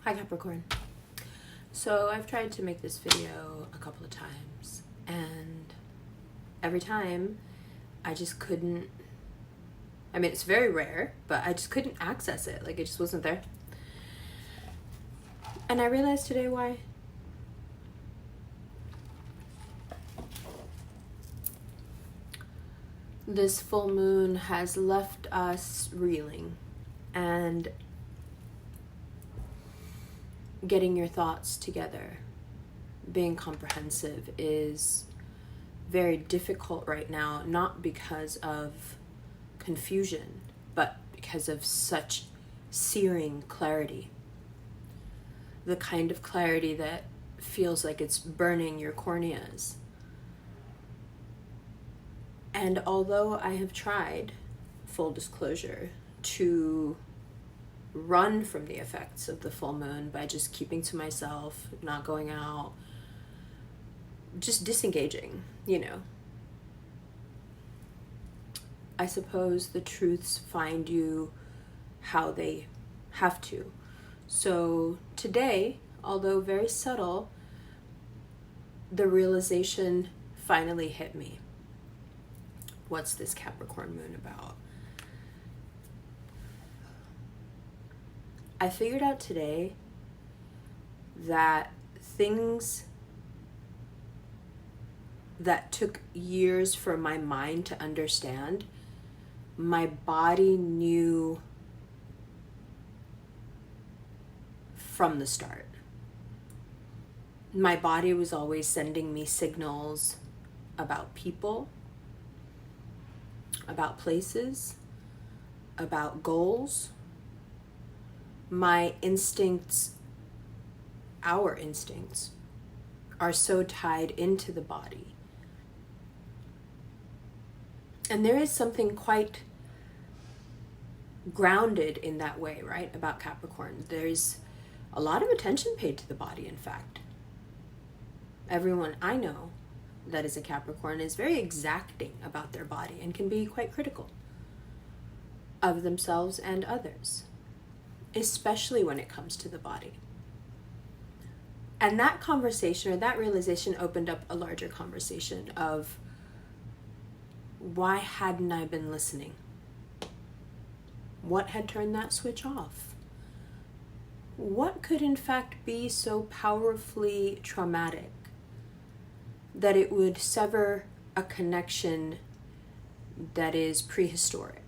Hi Capricorn. So I've tried to make this video a couple of times and every time I just couldn't, I mean it's very rare, but I just couldn't access it. Like it just wasn't there. And I realized today why. This full moon has left us reeling, and getting your thoughts together, being comprehensive is very difficult right now, not because of confusion, but because of such searing clarity. The kind of clarity that feels like it's burning your corneas. And although I have tried, full disclosure, to run from the effects of the full moon by just keeping to myself, not going out, just disengaging, you know. I suppose the truths find you how they have to. So today, although very subtle, the realization finally hit me. What's this Capricorn moon about? I figured out today that things that took years for my mind to understand, my body knew from the start. My body was always sending me signals about people, about places, about goals. My instincts, our instincts, are so tied into the body. And there is something quite grounded in that way, right, about Capricorn. There's a lot of attention paid to the body, in fact. Everyone I know that is a Capricorn is very exacting about their body and can be quite critical of themselves and others, especially when it comes to the body. And that conversation, or that realization, opened up a larger conversation of why hadn't I been listening? What had turned that switch off? What could in fact be so powerfully traumatic that it would sever a connection that is prehistoric?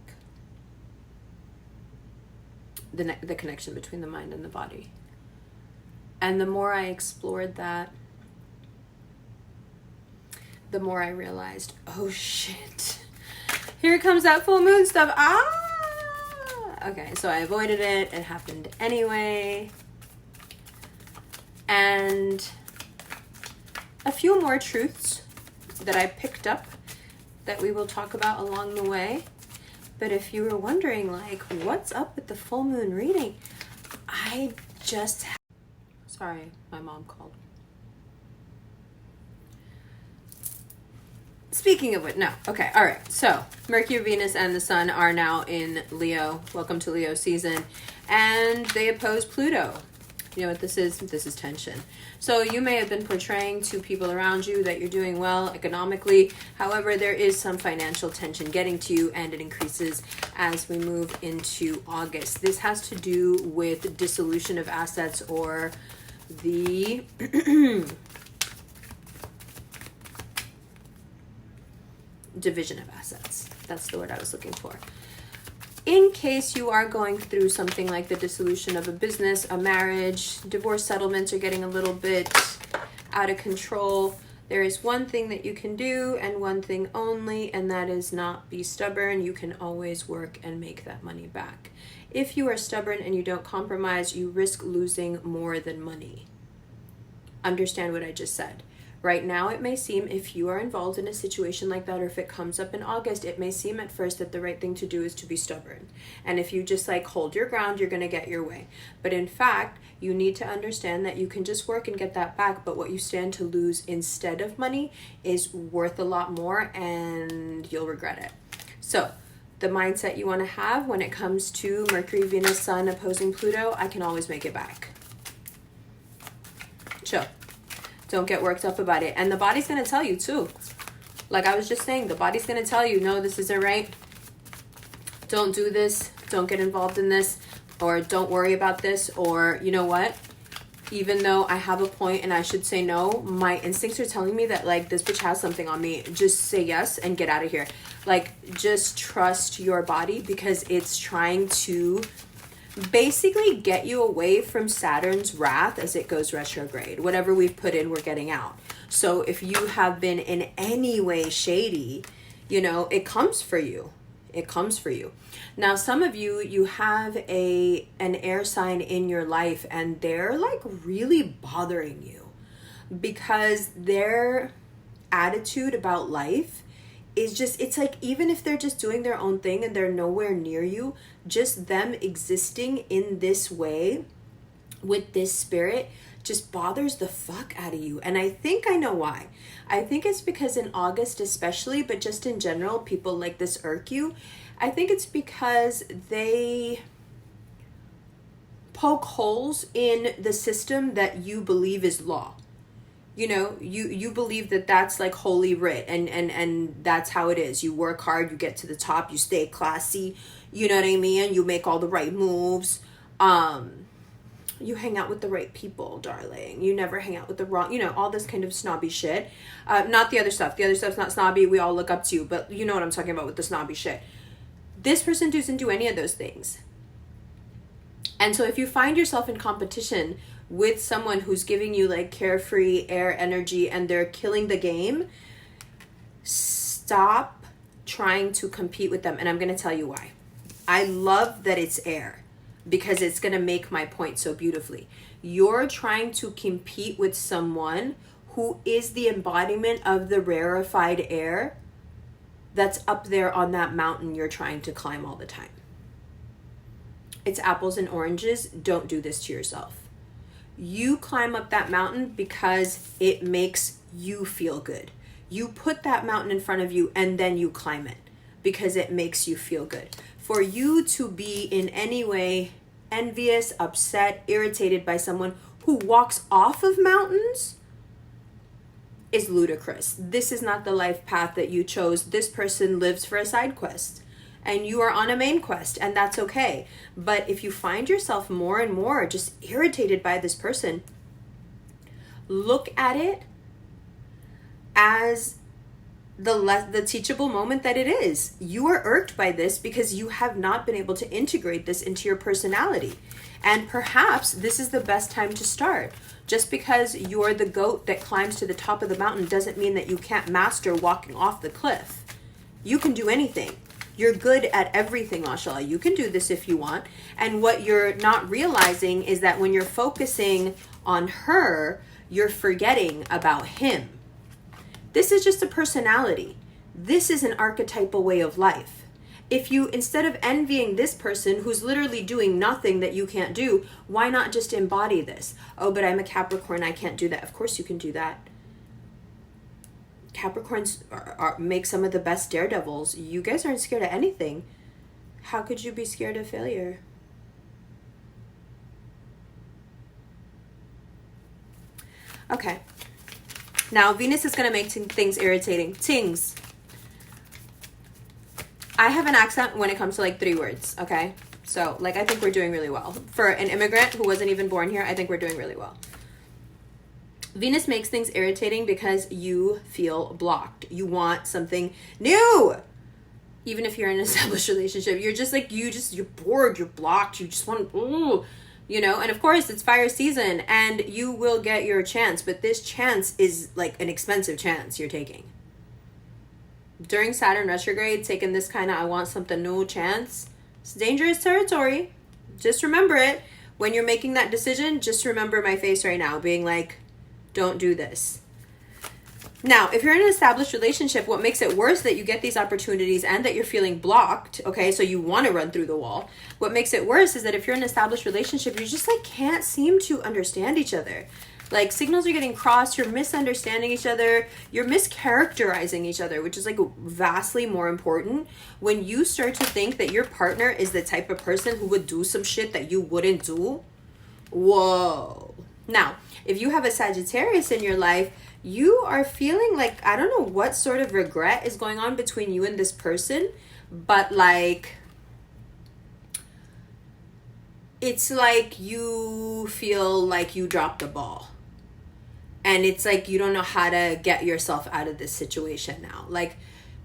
The connection between the mind and the body. And the more I explored that, the more I realized, oh shit, here comes that full moon stuff. Okay, so I avoided it. It happened anyway. And a few more truths that I picked up that we will talk about along the way. But if you were wondering, like, what's up with the full moon reading? I just... Sorry, my mom called. Speaking of which, no. Okay, all right. So, Mercury, Venus, and the Sun are now in Leo. Welcome to Leo season. And they oppose Pluto. You know what this is? This is tension. So you may have been portraying to people around you that you're doing well economically. However, there is some financial tension getting to you, and it increases as we move into August. This has to do with dissolution of assets, or the division of assets. That's the word I was looking for. In case you are going through something like the dissolution of a business, a marriage, divorce settlements are getting a little bit out of control, there is one thing that you can do, and one thing only, and that is not be stubborn. You can always work and make that money back. If you are stubborn and you don't compromise, you risk losing more than money. Understand what I just said. Right now, it may seem, if you are involved in a situation like that, or if it comes up in August, it may seem at first that the right thing to do is to be stubborn. And if you just like hold your ground, you're going to get your way. But in fact, you need to understand that you can just work and get that back. But what you stand to lose instead of money is worth a lot more, and you'll regret it. So the mindset you want to have when it comes to Mercury, Venus, Sun opposing Pluto, I can always make it back. chill. Don't get worked up about it. And the body's going to tell you too. Like I was just saying, the body's going to tell you, no, this isn't right. Don't do this. Don't get involved in this. Or don't worry about this. Or you know what? Even though I have a point and I should say no, my instincts are telling me that like this bitch has something on me. Just say yes and get out of here. Like just trust your body because it's trying to basically get you away from Saturn's wrath as it goes retrograde. Whatever we've put in, we're getting out. So if you have been in any way shady, you know, it comes for you. It comes for you. Now, some of you have an air sign in your life and they're like really bothering you because their attitude about life is just, it's like, even if they're just doing their own thing and they're nowhere near you, just them existing in this way with this spirit just bothers the fuck out of you. And I think I know why. I think it's because in August especially, but just in general, people like this irk you. I think it's because they poke holes in the system that you believe is law. You know, you believe that that's like holy writ and that's how it is. You work hard, you get to the top, you stay classy, you know what I mean? You make all the right moves. You hang out with the right people, darling. You never hang out with the wrong, you know, all this kind of snobby shit. Not the other stuff. The other stuff's not snobby. We all look up to you, but you know what I'm talking about with the snobby shit. This person doesn't do any of those things. And so if you find yourself in competition with someone who's giving you like carefree air energy and they're killing the game, stop trying to compete with them. And I'm going to tell you why. I love that it's air because it's going to make my point so beautifully. You're trying to compete with someone who is the embodiment of the rarefied air that's up there on that mountain you're trying to climb all the time. It's apples and oranges. Don't do this to yourself. You climb up that mountain because it makes you feel good. You put that mountain in front of you and then you climb it because it makes you feel good. For you to be in any way envious, upset, irritated by someone who walks off of mountains is ludicrous. This is not the life path that you chose. This person lives for a side quest and you are on a main quest, and that's okay. But if you find yourself more and more just irritated by this person, look at it as the teachable moment that it is. You are irked by this because you have not been able to integrate this into your personality. And perhaps this is the best time to start. Just because you're the goat that climbs to the top of the mountain doesn't mean that you can't master walking off the cliff. You can do anything. You're good at everything, mashallah. You can do this if you want. And what you're not realizing is that when you're focusing on her, you're forgetting about him. This is just a personality. This is an archetypal way of life. If you, instead of envying this person who's literally doing nothing that you can't do, why not just embody this? Oh, but I'm a Capricorn, I can't do that. Of course you can do that. Capricorns make some of the best daredevils. You guys aren't scared of anything. How could you be scared of failure? Okay. Now, Venus is going to make things irritating. Tings. I have an accent when it comes to like 3 words, okay? So, like, I think we're doing really well. For an immigrant who wasn't even born here, I think we're doing really well. Venus makes things irritating because you feel blocked. You want something new. Even if you're in an established relationship, you're just like, you're bored, you're blocked, you just want, ooh, you know? And of course, it's fire season and you will get your chance, but this chance is like an expensive chance you're taking. During Saturn retrograde, taking this kind of I want something new chance, it's dangerous territory. Just remember it. When you're making that decision, just remember my face right now being like, don't do this. Now, if you're in an established relationship, what makes it worse that you get these opportunities and that you're feeling blocked, okay, so you want to run through the wall. What makes it worse is that if you're in an established relationship, you just like can't seem to understand each other. Like signals are getting crossed, you're misunderstanding each other, you're mischaracterizing each other, which is like vastly more important. When you start to think that your partner is the type of person who would do some shit that you wouldn't do, whoa. Now, if you have a Sagittarius in your life, you are feeling like, I don't know what sort of regret is going on between you and this person, but like, it's like you feel like you dropped the ball. And it's like you don't know how to get yourself out of this situation now. Like,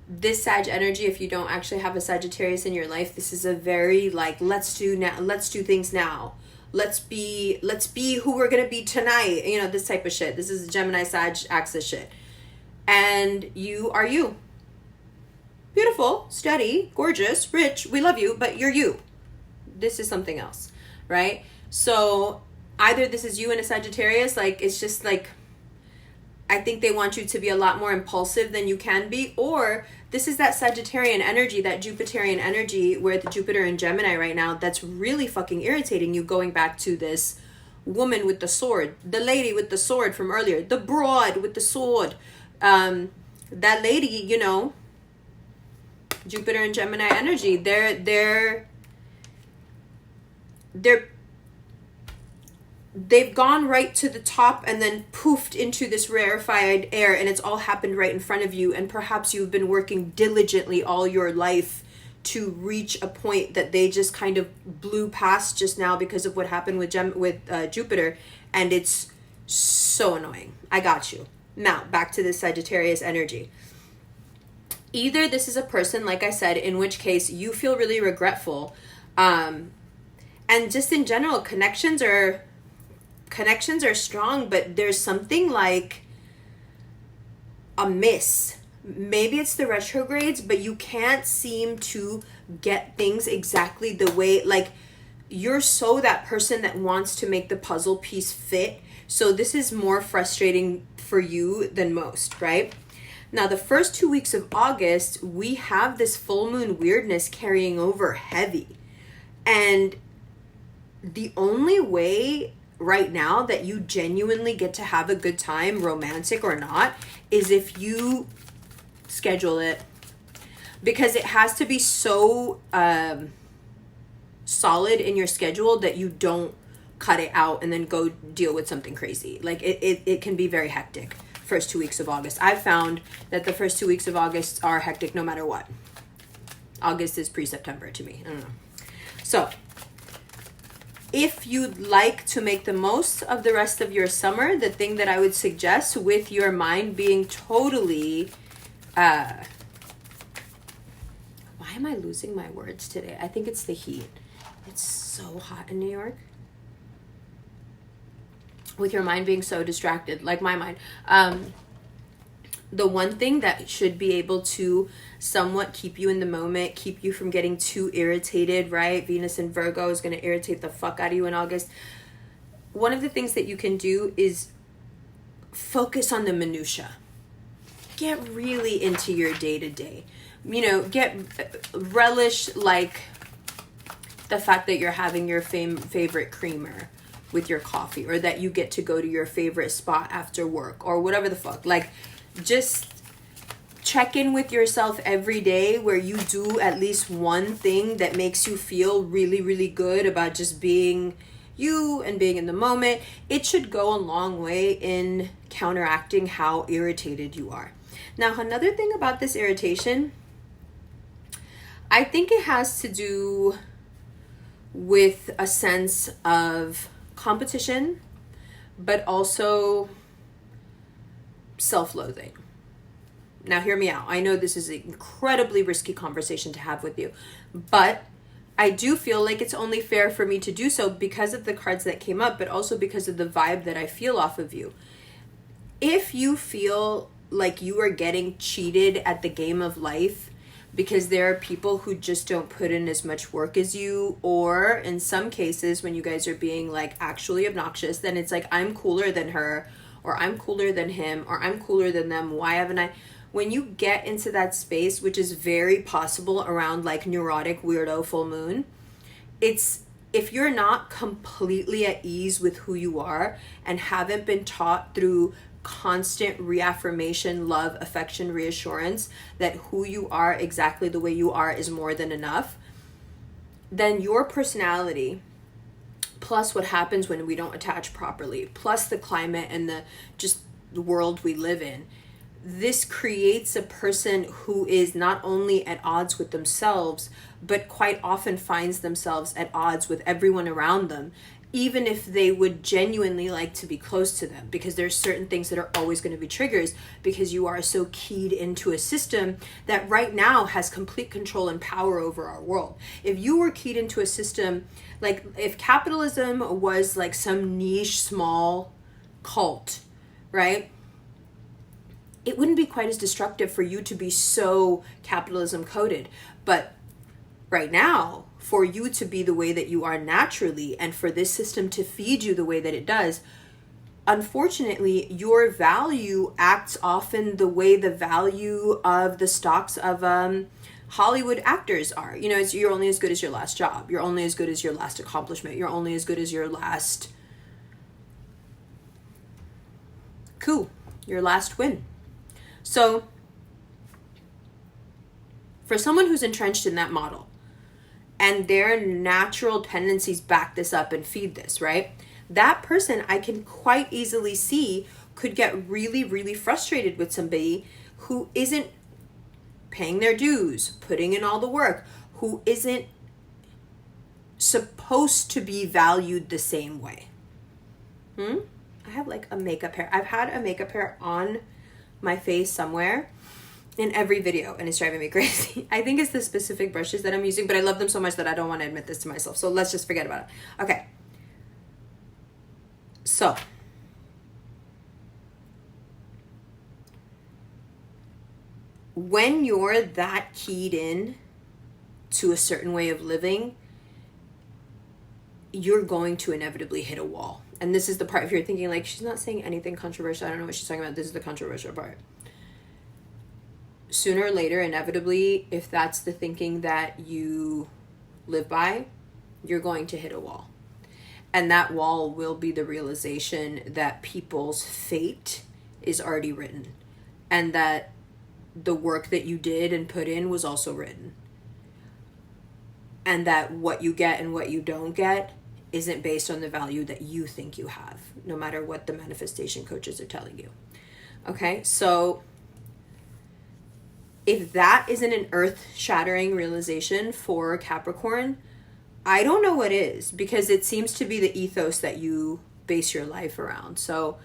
this Sag energy, if you don't actually have a Sagittarius in your life, this is a very like, let's do things now. Let's be who we're gonna be tonight. You know, this type of shit. This is Gemini Sag axis shit. And you are you. Beautiful, steady, gorgeous, rich, we love you, but you're you. This is something else, right? So either this is you in a Sagittarius, like, it's just like, I think they want you to be a lot more impulsive than you can be, or this is that Sagittarian energy, that Jupiterian energy, where the Jupiter in Gemini right now, that's really fucking irritating you, going back to this woman with the sword, the lady with the sword from earlier, the broad with the sword, that lady, you know, Jupiter and Gemini energy, they've gone right to the top and then poofed into this rarefied air, and it's all happened right in front of you, and perhaps you've been working diligently all your life to reach a point that they just kind of blew past just now because of what happened with Jupiter, and it's so annoying. I got you. Now, back to this Sagittarius energy. Either this is a person, like I said, in which case you feel really regretful, and just in general, connections are strong, but there's something like amiss. Maybe it's the retrogrades, but you can't seem to get things exactly the way, like, you're so that person that wants to make the puzzle piece fit. So this is more frustrating for you than most, right? Now, the first 2 weeks of August, we have this full moon weirdness carrying over heavy. And the only way right now that you genuinely get to have a good time, romantic or not, is if you schedule it, because it has to be so solid in your schedule that you don't cut it out and then go deal with something crazy. Like, it can be very hectic first 2 weeks of August. I've found that the first 2 weeks of August are hectic no matter what. August is pre-September to me. I don't know. So if you'd like to make the most of the rest of your summer, the thing that I would suggest, with your mind being totally, why am I losing my words today? I think it's the heat. It's so hot in New York. With your mind being so distracted, like my mind. The one thing that should be able to somewhat keep you in the moment, keep you from getting too irritated, right? Venus in Virgo is going to irritate the fuck out of you in August. One of the things that you can do is focus on the minutia. Get really into your day-to-day. You know, relish, like, the fact that you're having your favorite creamer with your coffee, or that you get to go to your favorite spot after work, or whatever the fuck. Like, just check in with yourself every day where you do at least one thing that makes you feel really, really good about just being you and being in the moment. It should go a long way in counteracting how irritated you are. Now, another thing about this irritation, I think it has to do with a sense of competition, but also self-loathing. Now, hear me out. I know this is an incredibly risky conversation to have with you, but I do feel like it's only fair for me to do so because of the cards that came up, but also because of the vibe that I feel off of you. If you feel like you are getting cheated at the game of life because there are people who just don't put in as much work as you, or in some cases when you guys are being like actually obnoxious, then it's like, I'm cooler than her, or I'm cooler than him, or I'm cooler than them. Why haven't I? When you get into that space, which is very possible around like neurotic weirdo full moon, it's, if you're not completely at ease with who you are and haven't been taught through constant reaffirmation, love, affection, reassurance that who you are exactly the way you are is more than enough, then your personality plus what happens when we don't attach properly, plus the climate and the world we live in, this creates a person who is not only at odds with themselves, but quite often finds themselves at odds with everyone around them, even if they would genuinely like to be close to them, because there's certain things that are always going to be triggers, because you are so keyed into a system that right now has complete control and power over our world. If you were keyed into a system, like if capitalism was like some niche small cult, right? It wouldn't be quite as destructive for you to be so capitalism coded. But right now, for you to be the way that you are naturally, and for this system to feed you the way that it does, unfortunately, your value acts often the way the value of the stocks of Hollywood actors are. You know, you're only as good as your last job. You're only as good as your last accomplishment. You're only as good as your last coup, your last win. So for someone who's entrenched in that model, and their natural tendencies back this up and feed this, right? That person, I can quite easily see, could get really, really frustrated with somebody who isn't paying their dues, putting in all the work, who isn't supposed to be valued the same way. I have like a makeup hair. I've had a makeup hair on my face somewhere in every video, and it's driving me crazy. I think it's the specific brushes that I'm using, but I love them so much that I don't want to admit this to myself. So let's just forget about it. Okay. So when you're that keyed in to a certain way of living, you're going to inevitably hit a wall. And this is the part, if you're thinking like, she's not saying anything controversial, I don't know what she's talking about, this is the controversial part. Sooner or later, inevitably, if that's the thinking that you live by, you're going to hit a wall. And that wall will be the realization that people's fate is already written. And that the work that you did and put in was also written. And that what you get and what you don't get isn't based on the value that you think you have, no matter what the manifestation coaches are telling you. Okay, so if that isn't an earth-shattering realization for Capricorn, I don't know what is, because it seems to be the ethos that you base your life around. So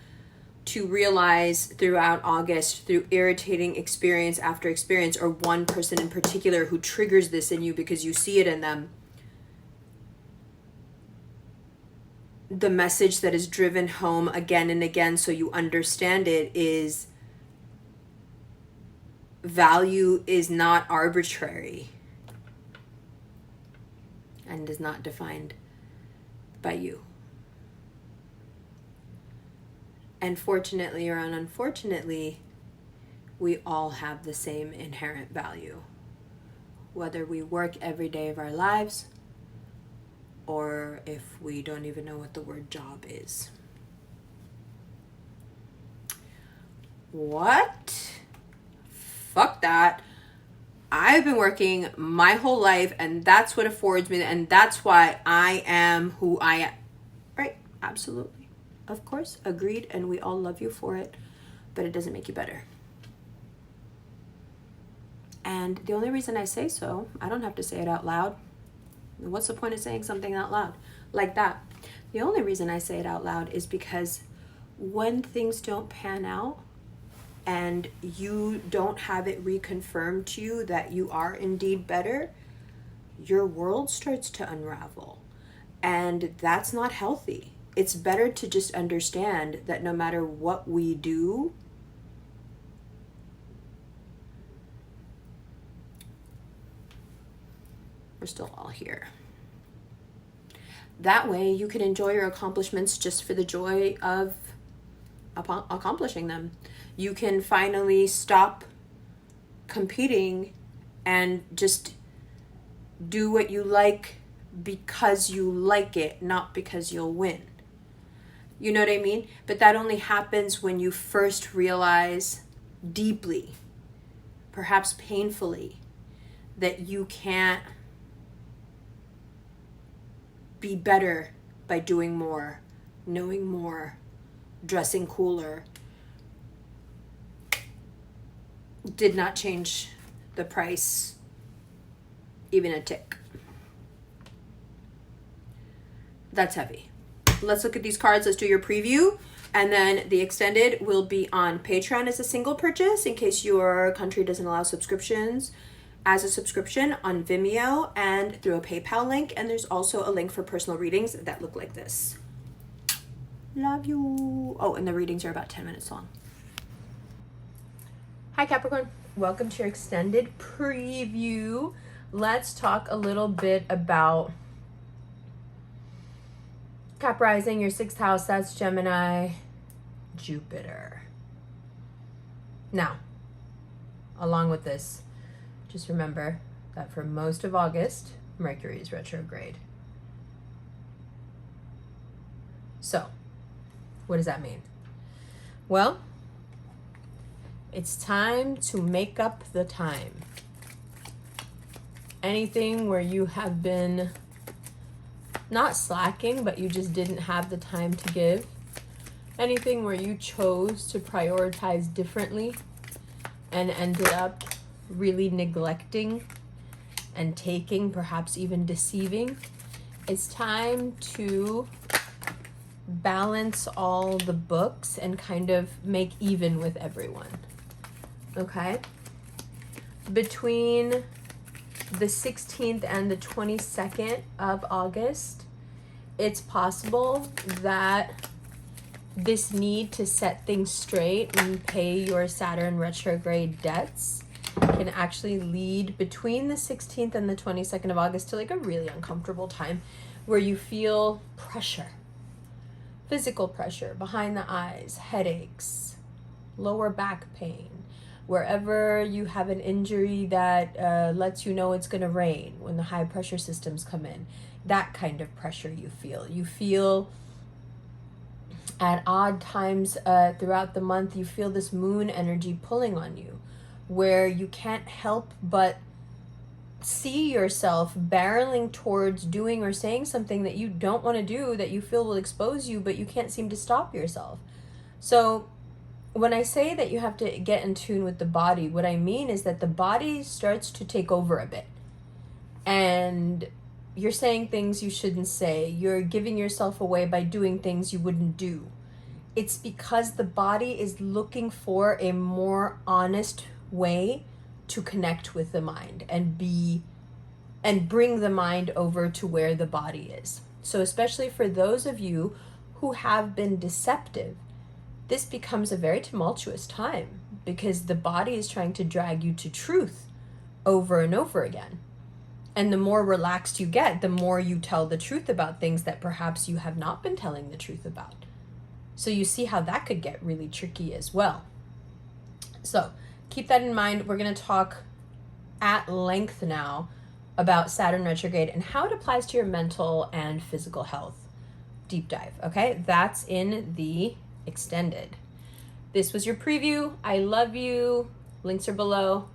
to realize throughout August, through irritating experience after experience, or one person in particular who triggers this in you because you see it in them, the message that is driven home again and again so you understand it is value is not arbitrary and is not defined by you. And fortunately or unfortunately, we all have the same inherent value. Whether we work every day of our lives, or if we don't even know what the word job is. What? Fuck that. I've been working my whole life, and that's what affords me, and that's why I am who I am. Right? Absolutely. Of course. Agreed. And we all love you for it, but it doesn't make you better. And the only reason I say so, I don't have to say it out loud. What's the point of saying something out loud like that? The only reason I say it out loud is because when things don't pan out and you don't have it reconfirmed to you that you are indeed better, your world starts to unravel. And that's not healthy. It's better to just understand that no matter what we do, we're still all here. That way you can enjoy your accomplishments just for the joy of accomplishing them. You can finally stop competing and just do what you like because you like it, not because you'll win. You know what I mean? But that only happens when you first realize deeply, perhaps painfully, that you can't be better by doing more, knowing more, dressing cooler, did not change the price even a tick. That's heavy. Let's look at these cards. Let's do your preview. And then the extended will be on Patreon as a single purchase in case your country doesn't allow subscriptions, as a subscription on Vimeo and through a PayPal link. And there's also a link for personal readings that look like this. Love you. Oh, and the readings are about 10 minutes long. Hi, Capricorn. Welcome to your extended preview. Let's talk a little bit about Cap rising, your 6th house. That's Gemini, Jupiter. Now, along with this, just remember that for most of August, Mercury is retrograde. So, what does that mean? Well, it's time to make up the time. Anything where you have been not slacking, but you just didn't have the time to give. Anything where you chose to prioritize differently and ended up really neglecting and taking, perhaps even deceiving. It's time to balance all the books and kind of make even with everyone. Okay? Between the 16th and the 22nd of August, it's possible that this need to set things straight and pay your Saturn retrograde debts can actually lead between the 16th and the 22nd of August to like a really uncomfortable time where you feel pressure, physical pressure behind the eyes, headaches, lower back pain, wherever you have an injury that lets you know it's going to rain when the high pressure systems come in. That kind of pressure you feel. You feel at odd times throughout the month, you feel this moon energy pulling on you where you can't help but see yourself barreling towards doing or saying something that you don't want to do, that you feel will expose you, but you can't seem to stop yourself. So when I say that you have to get in tune with the body, what I mean is that the body starts to take over a bit. And you're saying things you shouldn't say. You're giving yourself away by doing things you wouldn't do. It's because the body is looking for a more honest way to connect with the mind and bring the mind over to where the body is. So especially for those of you who have been deceptive, this becomes a very tumultuous time because the body is trying to drag you to truth over and over again. And the more relaxed you get, the more you tell the truth about things that perhaps you have not been telling the truth about. So you see how that could get really tricky as well. So keep that in mind. We're going to talk at length now about Saturn retrograde and how it applies to your mental and physical health. Deep dive, okay? That's in the extended. This was your preview. I love you. Links are below.